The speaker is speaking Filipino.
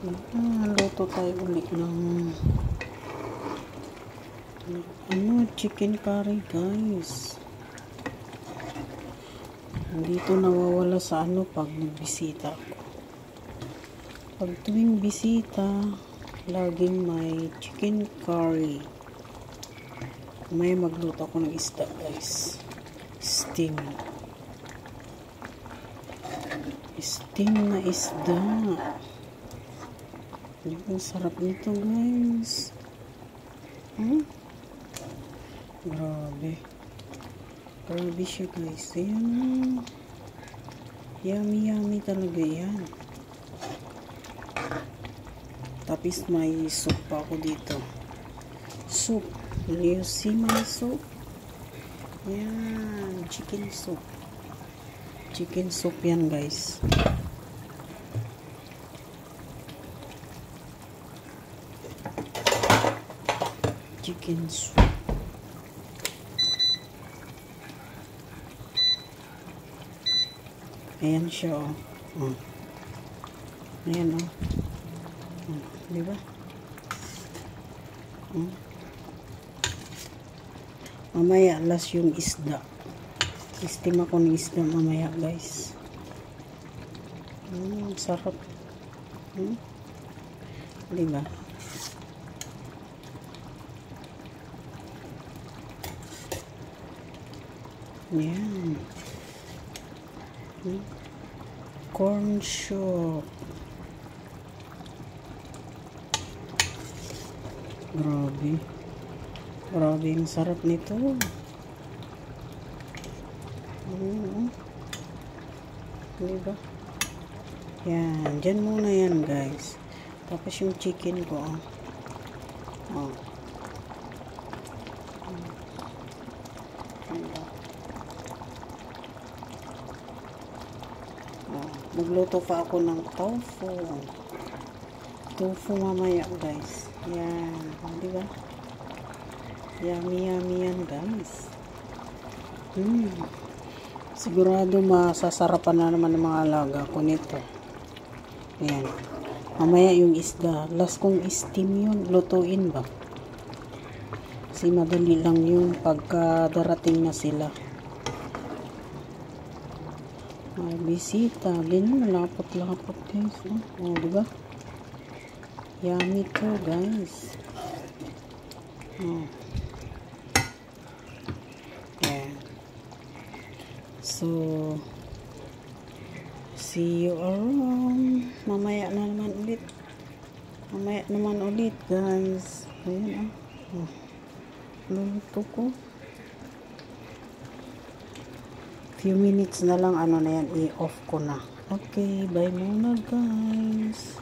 Luto tayo ulit ng chicken curry, guys. Dito nawawala sa pag nagbisita ako. Pag tuwing bisita, laging may chicken curry. May magluto ako ng isda, guys. Steam na isda. Ang sarap nito, guys. Grabe siya, guys. Ayan. Yummy talaga yan. Tapos may soup pa ako dito. Soup. Will you see my soup? Yan. Chicken soup. Chicken soup yan, guys. Chicken soup. Ayan siya, oh. Ayan, oh. Diba? Mamaya, last yung isda. Steam ako ng isda mamaya, guys. Sarap. Diba? Yan. Corn soup. Grabe ang sarap nito. Diba? Yan. Diyan muna yan, guys. Tapos yung chicken ko, magluto pa ako ng tofu mamaya, guys. Yan, diba? Yummy yan, guys. Sigurado masasarapan na naman ng mga alaga ko nito. Yan. Mamaya yung isda, last kong steam yun, lutuin ba? Kasi madali lang yung pagka-darating na sila. May bisita. Ganyan, malapot-lapot, guys. Diba? Yummy to, guys. Yan. So, see you around. Mamaya naman ulit, guys. Ayan, luto ko. Few minutes na lang, na yan, i-off ko na. Okay, bye muna, guys.